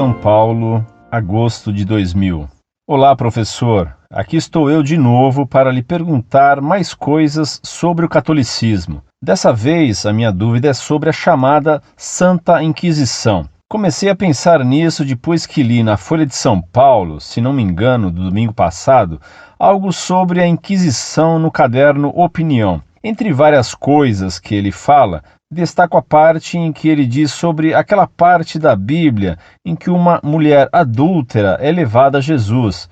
São Paulo, agosto de 2000. Olá, professor. Aqui estou eu de novo para lhe perguntar mais coisas sobre o catolicismo. Dessa vez, a minha dúvida é sobre a chamada Santa Inquisição. Comecei a pensar nisso depois que li na Folha de São Paulo, se não me engano, do domingo passado, algo sobre a Inquisição no caderno Opinião. Entre várias coisas que ele fala, destaco a parte em que ele diz sobre aquela parte da Bíblia em que uma mulher adúltera é levada a Jesus,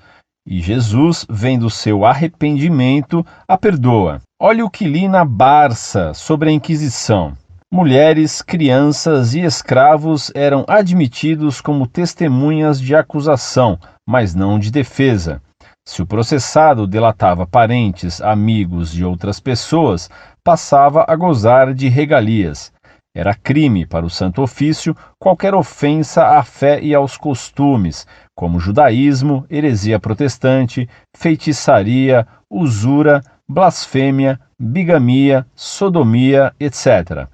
e Jesus, vendo seu arrependimento, a perdoa. Olha o que li na Barça sobre a Inquisição. Mulheres, crianças e escravos eram admitidos como testemunhas de acusação, mas não de defesa. Se o processado delatava parentes, amigos de outras pessoas, passava a gozar de regalias. Era crime para o Santo Ofício qualquer ofensa à fé e aos costumes, como judaísmo, heresia protestante, feitiçaria, usura, blasfêmia, bigamia, sodomia, etc.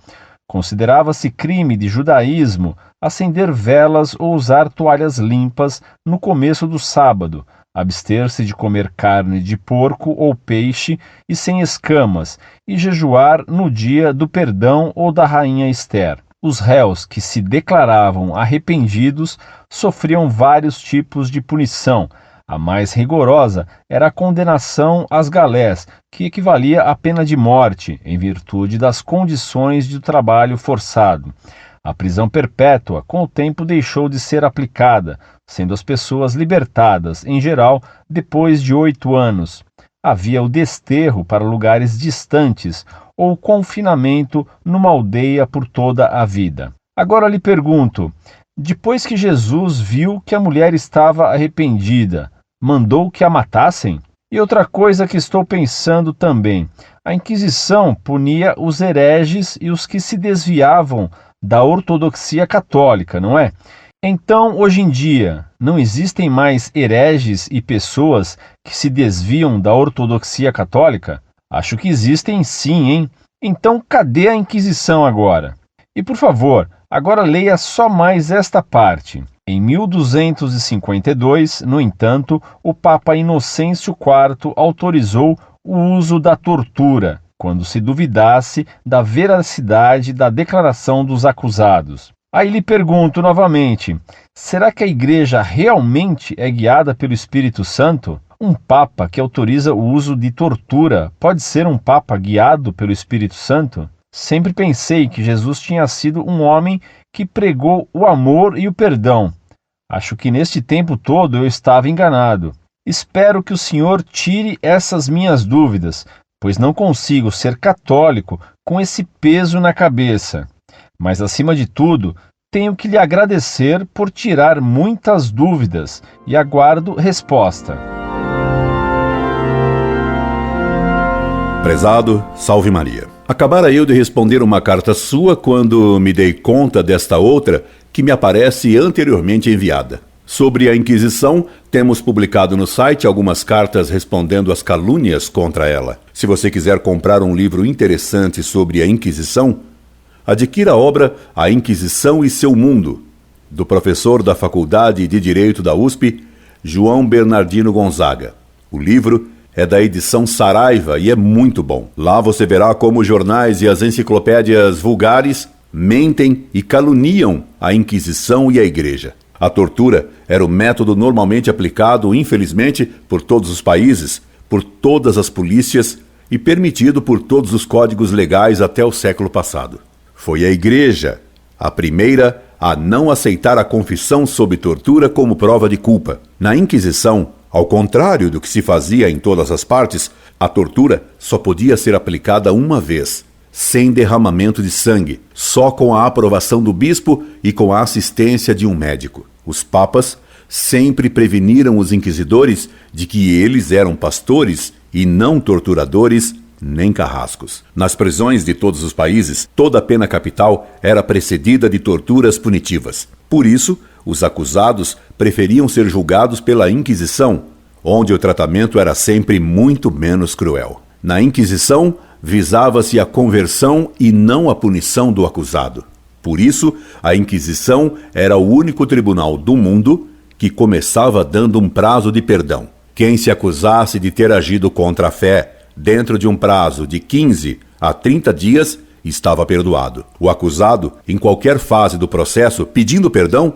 Considerava-se crime de judaísmo acender velas ou usar toalhas limpas no começo do sábado, abster-se de comer carne de porco ou peixe e sem escamas, e jejuar no dia do perdão ou da rainha Ester. Os réus que se declaravam arrependidos sofriam vários tipos de punição. A mais rigorosa era a condenação às galés, que equivalia à pena de morte, em virtude das condições de trabalho forçado. A prisão perpétua, com o tempo, deixou de ser aplicada, sendo as pessoas libertadas, em geral, depois de 8 anos. Havia o desterro para lugares distantes ou o confinamento numa aldeia por toda a vida. Agora lhe pergunto, depois que Jesus viu que a mulher estava arrependida, mandou que a matassem? E outra coisa que estou pensando também, a Inquisição punia os hereges e os que se desviavam da ortodoxia católica, não é? Então, hoje em dia, não existem mais hereges e pessoas que se desviam da ortodoxia católica? Acho que existem sim, hein? Então, cadê a Inquisição agora? E, por favor, agora leia só mais esta parte. Em 1252, no entanto, o Papa Inocêncio IV autorizou o uso da tortura, quando se duvidasse da veracidade da declaração dos acusados. Aí lhe pergunto novamente, será que a Igreja realmente é guiada pelo Espírito Santo? Um Papa que autoriza o uso de tortura pode ser um Papa guiado pelo Espírito Santo? Sempre pensei que Jesus tinha sido um homem que pregou o amor e o perdão. Acho que neste tempo todo eu estava enganado. Espero que o Senhor tire essas minhas dúvidas, pois não consigo ser católico com esse peso na cabeça. Mas, acima de tudo, tenho que lhe agradecer por tirar muitas dúvidas e aguardo resposta. Prezado, salve Maria. Acabara eu de responder uma carta sua quando me dei conta desta outra que me aparece anteriormente enviada. Sobre a Inquisição, temos publicado no site algumas cartas respondendo às calúnias contra ela. Se você quiser comprar um livro interessante sobre a Inquisição, adquira a obra A Inquisição e Seu Mundo, do professor da Faculdade de Direito da USP, João Bernardino Gonzaga. O livro é da edição Saraiva e é muito bom. Lá você verá como os jornais e as enciclopédias vulgares mentem e caluniam a Inquisição e a Igreja. A tortura era o método normalmente aplicado, infelizmente, por todos os países, por todas as polícias e permitido por todos os códigos legais até o século passado. Foi a Igreja a primeira a não aceitar a confissão sob tortura como prova de culpa. Na Inquisição, ao contrário do que se fazia em todas as partes, a tortura só podia ser aplicada uma vez, sem derramamento de sangue, só com a aprovação do bispo e com a assistência de um médico. Os papas sempre preveniram os inquisidores de que eles eram pastores e não torturadores nem carrascos. Nas prisões de todos os países, toda a pena capital era precedida de torturas punitivas. Por isso, os acusados preferiam ser julgados pela Inquisição, onde o tratamento era sempre muito menos cruel. Na Inquisição, visava-se a conversão e não a punição do acusado. Por isso, a Inquisição era o único tribunal do mundo que começava dando um prazo de perdão. Quem se acusasse de ter agido contra a fé dentro de um prazo de 15 a 30 dias estava perdoado. O acusado, em qualquer fase do processo, pedindo perdão,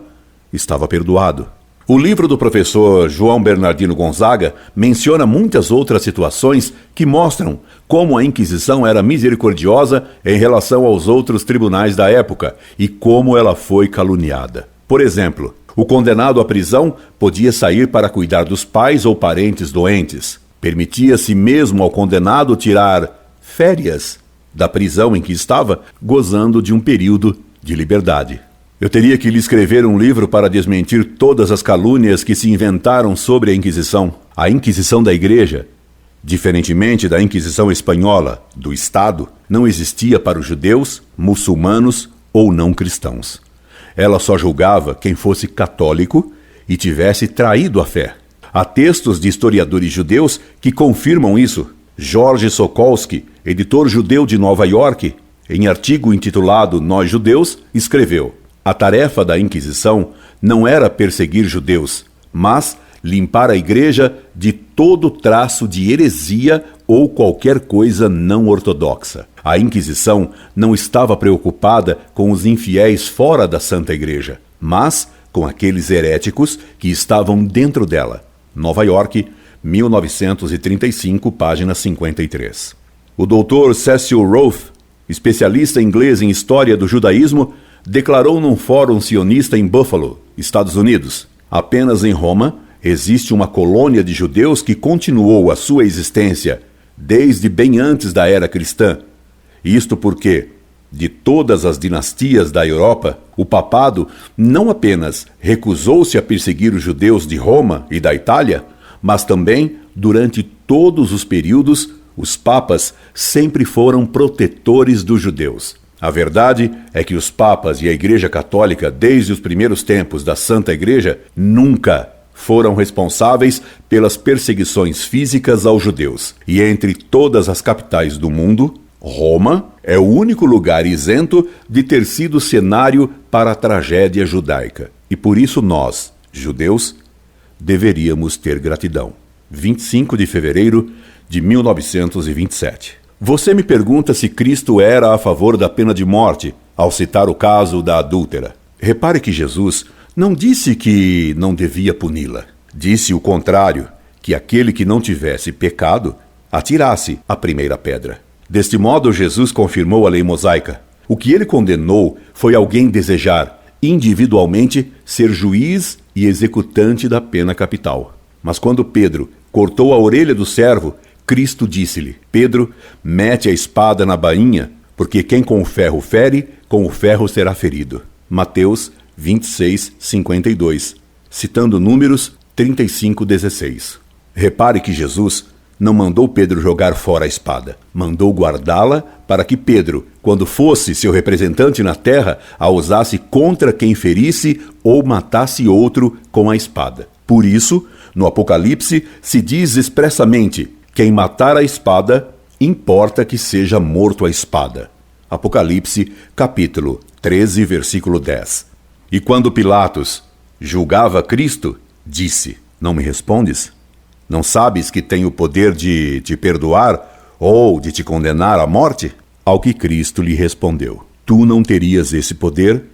estava perdoado. O livro do professor João Bernardino Gonzaga menciona muitas outras situações que mostram como a Inquisição era misericordiosa em relação aos outros tribunais da época e como ela foi caluniada. Por exemplo, o condenado à prisão podia sair para cuidar dos pais ou parentes doentes. Permitia-se mesmo ao condenado tirar férias da prisão em que estava, gozando de um período de liberdade. Eu teria que lhe escrever um livro para desmentir todas as calúnias que se inventaram sobre a Inquisição. A Inquisição da Igreja, diferentemente da Inquisição espanhola, do Estado, não existia para os judeus, muçulmanos ou não cristãos. Ela só julgava quem fosse católico e tivesse traído a fé. Há textos de historiadores judeus que confirmam isso. George Sokolsky, editor judeu de Nova York, em artigo intitulado Nós Judeus, escreveu: a tarefa da Inquisição não era perseguir judeus, mas limpar a igreja de todo traço de heresia ou qualquer coisa não ortodoxa. A Inquisição não estava preocupada com os infiéis fora da Santa Igreja, mas com aqueles heréticos que estavam dentro dela. Nova York, 1935, página 53. O Dr. Cecil Rhodes, especialista inglês em história do judaísmo, declarou num fórum sionista em Buffalo, Estados Unidos: apenas em Roma existe uma colônia de judeus que continuou a sua existência desde bem antes da era cristã. Isto porque, de todas as dinastias da Europa, o papado não apenas recusou-se a perseguir os judeus de Roma e da Itália, mas também, durante todos os períodos, os papas sempre foram protetores dos judeus. A verdade é que os papas e a Igreja Católica, desde os primeiros tempos da Santa Igreja, nunca foram responsáveis pelas perseguições físicas aos judeus. E entre todas as capitais do mundo, Roma é o único lugar isento de ter sido cenário para a tragédia judaica. E por isso nós, judeus, deveríamos ter gratidão. 25 de fevereiro de 1927. Você me pergunta se Cristo era a favor da pena de morte, ao citar o caso da adúltera. Repare que Jesus não disse que não devia puni-la. Disse o contrário, que aquele que não tivesse pecado, atirasse a primeira pedra. Deste modo, Jesus confirmou a lei mosaica. O que ele condenou foi alguém desejar, individualmente, ser juiz e executante da pena capital. Mas quando Pedro cortou a orelha do servo, Cristo disse-lhe: Pedro, mete a espada na bainha, porque quem com o ferro fere, com o ferro será ferido. Mateus 26, 52, citando Números 35, 16. Repare que Jesus não mandou Pedro jogar fora a espada, mandou guardá-la para que Pedro, quando fosse seu representante na terra, a usasse contra quem ferisse ou matasse outro com a espada. Por isso, no Apocalipse se diz expressamente: quem matar a espada, importa que seja morto a espada. Apocalipse, capítulo 13, versículo 10. E quando Pilatos julgava Cristo, disse: não me respondes? Não sabes que tenho o poder de te perdoar ou de te condenar à morte? Ao que Cristo lhe respondeu: tu não terias esse poder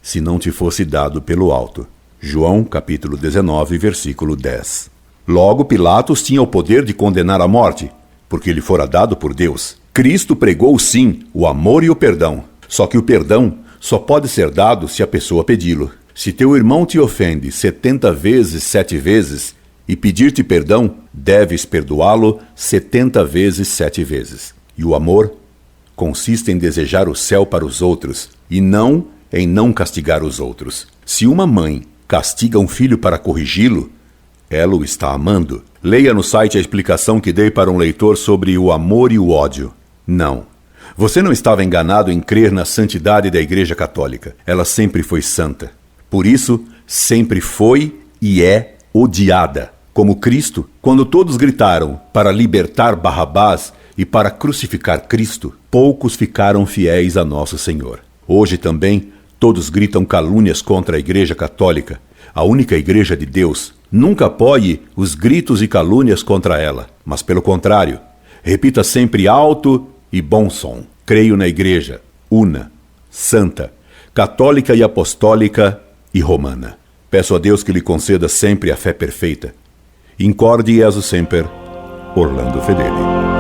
se não te fosse dado pelo alto. João, capítulo 19, versículo 10. Logo, Pilatos tinha o poder de condenar à morte, porque lhe fora dado por Deus. Cristo pregou, sim, o amor e o perdão. Só que o perdão só pode ser dado se a pessoa pedi-lo. Se teu irmão te ofende 70 vezes, 7 vezes, e pedir-te perdão, deves perdoá-lo 70 vezes, 7 vezes. E o amor consiste em desejar o céu para os outros, e não em não castigar os outros. Se uma mãe castiga um filho para corrigi-lo, ela o está amando. Leia no site a explicação que dei para um leitor sobre o amor e o ódio. Não. Você não estava enganado em crer na santidade da Igreja Católica. Ela sempre foi santa. Por isso, sempre foi e é odiada. Como Cristo, quando todos gritaram para libertar Barrabás e para crucificar Cristo, poucos ficaram fiéis a Nosso Senhor. Hoje também, Todos gritam calúnias contra a Igreja Católica, a única Igreja de Deus. Nunca apoie os gritos e calúnias contra ela, mas pelo contrário, repita sempre alto e bom som. Creio na Igreja, una, santa, católica e apostólica e romana. Peço a Deus que lhe conceda sempre a fé perfeita. Incorde Jesus Semper, Orlando Fedeli.